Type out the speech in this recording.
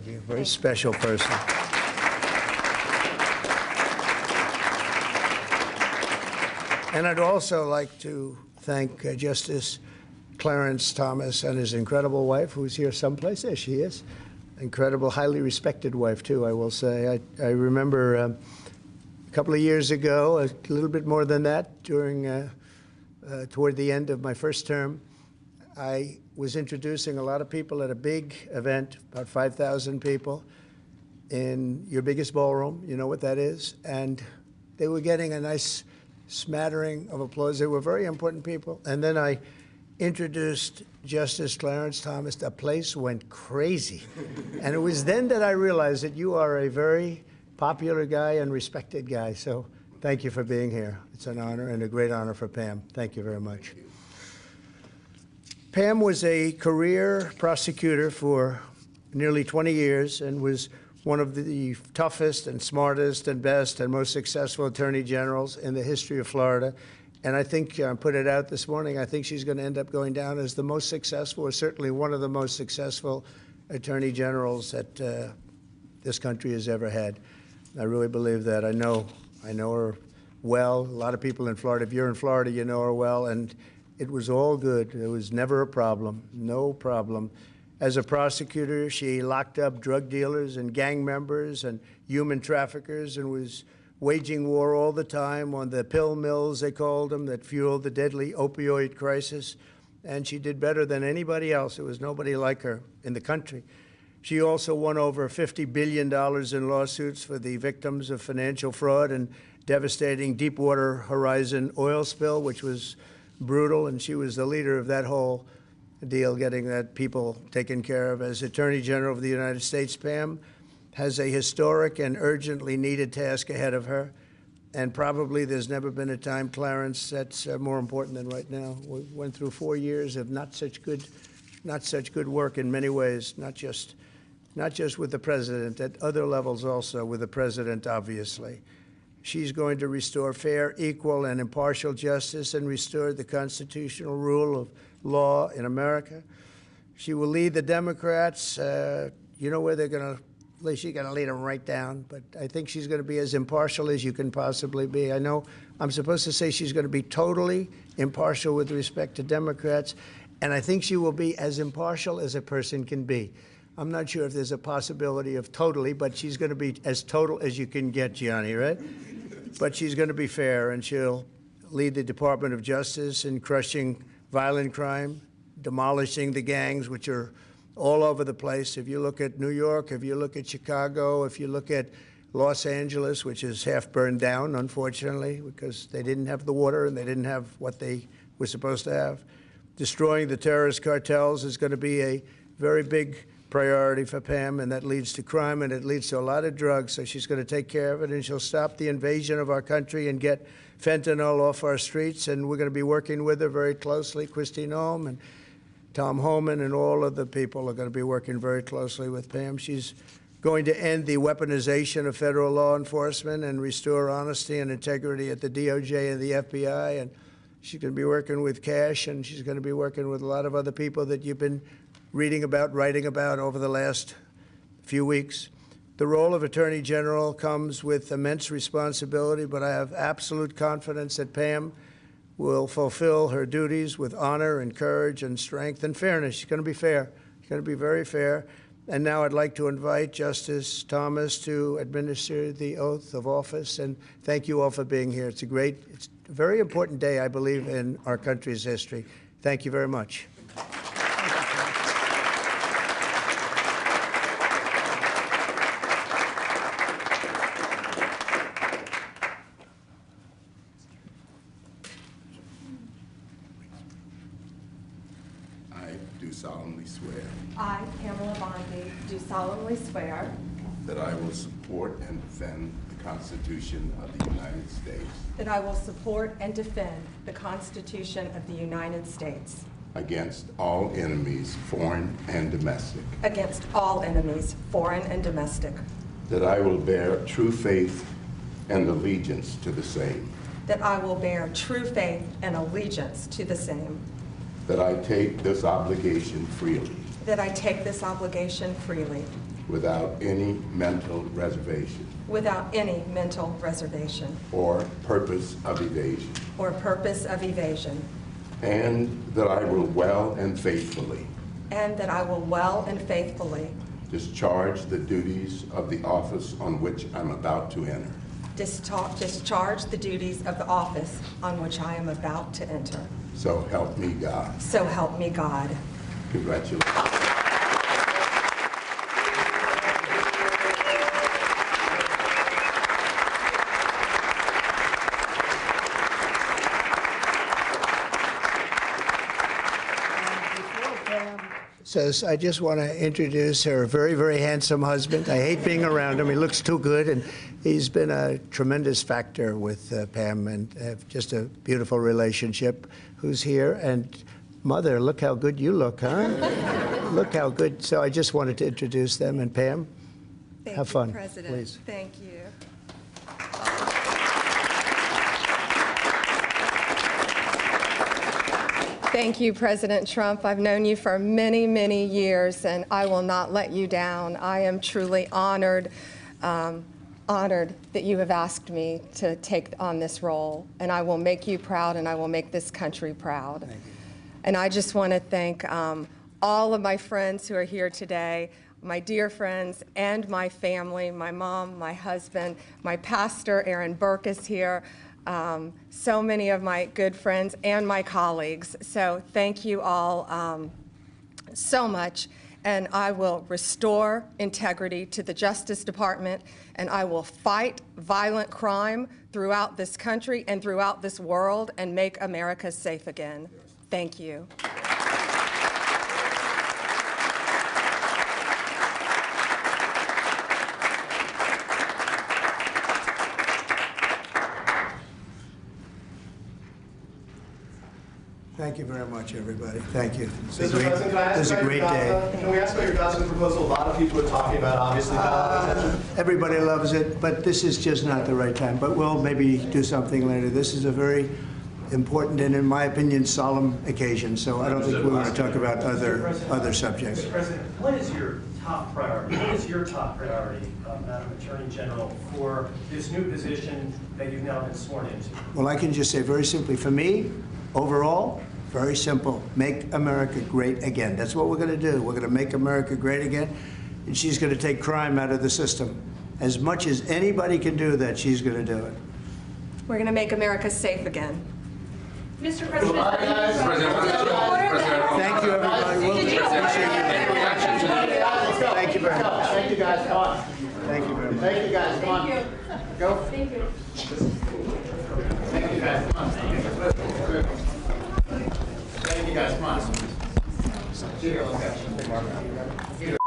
you. Very special person. And I'd also like to thank Justice Clarence Thomas and his incredible wife, who's here someplace. There she is. Incredible, highly respected wife, too, I will say. I remember a couple of years ago, a little bit more than that, toward the end of my first term, I was introducing a lot of people at a big event, about 5,000 people, in your biggest ballroom. You know what that is? And they were getting a nice smattering of applause. They were very important people. And then I introduced Justice Clarence Thomas. The place went crazy. And it was then that I realized that you are a very popular guy and respected guy. So thank you for being here. It's an honor and a great honor for Pam. Thank you very much. Pam was a career prosecutor for nearly 20 years and was one of the toughest and smartest and best and most successful attorney generals in the history of Florida. And I think, I put it out this morning, I think she's going to end up going down as the most successful, or certainly one of the most successful attorney generals that this country has ever had. I really believe that. I know her well. A lot of people in Florida, if you're in Florida, you know her well. And it was all good. There was never a problem, no problem. As a prosecutor, she locked up drug dealers and gang members and human traffickers and was waging war all the time on the pill mills, they called them, that fueled the deadly opioid crisis. And she did better than anybody else. There was nobody like her in the country. She also won over $50 billion in lawsuits for the victims of financial fraud and devastating Deepwater Horizon oil spill, which was brutal, and she was the leader of that whole deal, getting that people taken care of. As Attorney General of the United States, Pam has a historic and urgently needed task ahead of her, and probably there's never been a time, Clarence, that's more important than right now. We went through 4 years of not such good work in many ways, not just with the president, at other levels also, with the president, obviously. She's going to restore fair, equal, and impartial justice and restore the constitutional rule of law in America. She will lead the Democrats. You know where they're going to, at least she's going to lead them right down. But I think she's going to be as impartial as you can possibly be. I know I'm supposed to say she's going to be totally impartial with respect to Democrats. And I think she will be as impartial as a person can be. I'm not sure if there's a possibility of totally, but she's going to be as total as you can get, Gianni, right? But she's going to be fair, and she'll lead the Department of Justice in crushing violent crime, demolishing the gangs, which are all over the place. If you look at New York, if you look at Chicago, if you look at Los Angeles, which is half burned down, unfortunately, because they didn't have the water and they didn't have what they were supposed to have. Destroying the terrorist cartels is going to be a very big priority for Pam, and that leads to crime and it leads to a lot of drugs, so she's going to take care of it, and she'll stop the invasion of our country and get fentanyl off our streets, and we're going to be working with her very closely. Christine Holm and Tom Homan and all of the people are going to be working very closely with Pam. She's going to end the weaponization of federal law enforcement and restore honesty and integrity at the DOJ and the FBI, and she's going to be working with Cash, and she's going to be working with a lot of other people that you've been reading about, writing about over the last few weeks. The role of Attorney General comes with immense responsibility, but I have absolute confidence that Pam will fulfill her duties with honor and courage and strength and fairness. She's going to be fair. She's going to be very fair. And now I'd like to invite Justice Thomas to administer the oath of office. And thank you all for being here. It's a very important day, I believe, in our country's history. Thank you very much. I, Pamela Bondi, do solemnly swear that I will support and defend the Constitution of the United States that I will support and defend the Constitution of the United States against all enemies, foreign and domestic, against all enemies, foreign and domestic, that I will bear true faith and allegiance to the same, that I will bear true faith and allegiance to the same, that I take this obligation freely that I take this obligation freely without any mental reservation without any mental reservation or purpose of evasion, or purpose of evasion, and that I will well and faithfully and that I will well and faithfully discharge the duties of the office on which I'm about to enter. discharge the duties of the office on which I am about to enter. So help me God. So help me God. Congratulations. Says, I just want to introduce her very, very handsome husband. I hate being around him. He looks too good, and he's been a tremendous factor with Pam, and just a beautiful relationship. Who's here? And Mother, look how good you look, huh? Look how good. So I just wanted to introduce them. And Pam, have fun, President. please. Thank you. Thank you, President Trump. I've known you for many, many years, and I will not let you down. I am truly honored that you have asked me to take on this role, and I will make you proud, and I will make this country proud. Thank you. And I just want to thank all of my friends who are here today, my dear friends and my family, my mom, my husband, my pastor, Aaron Burke is here, so many of my good friends and my colleagues. So thank you all so much. And I will restore integrity to the Justice Department, and I will fight violent crime throughout this country and throughout this world and make America safe again. Thank you. Thank you very much, everybody. Thank you. This is Mr. President, can I ask a about great your day. DACA? Can we ask about your DACA proposal? A lot of people are talking about, obviously, attention. Everybody loves it, but this is just not the right time. But we'll maybe do something later. This is a very important and, in my opinion, solemn occasion. So I don't think we want to talk about other subjects. Mr. President, what is your top priority? What is your top priority, Madam Attorney General, for this new position that you've now been sworn into? Well, I can just say very simply, for me, overall, very simple. Make America great again. That's what we're going to do. We're going to make America great again, and she's going to take crime out of the system. As much as anybody can do that, she's going to do it. We're going to make America safe again. Mr. President. Thank you, everybody. We'll appreciate you. Thank you very much. Thank you, guys. Come on. Thank you very much. Thank you, guys. Come on. Go. Thank you. Thank you, guys. Come on. Thank you, guys. Come on. Here,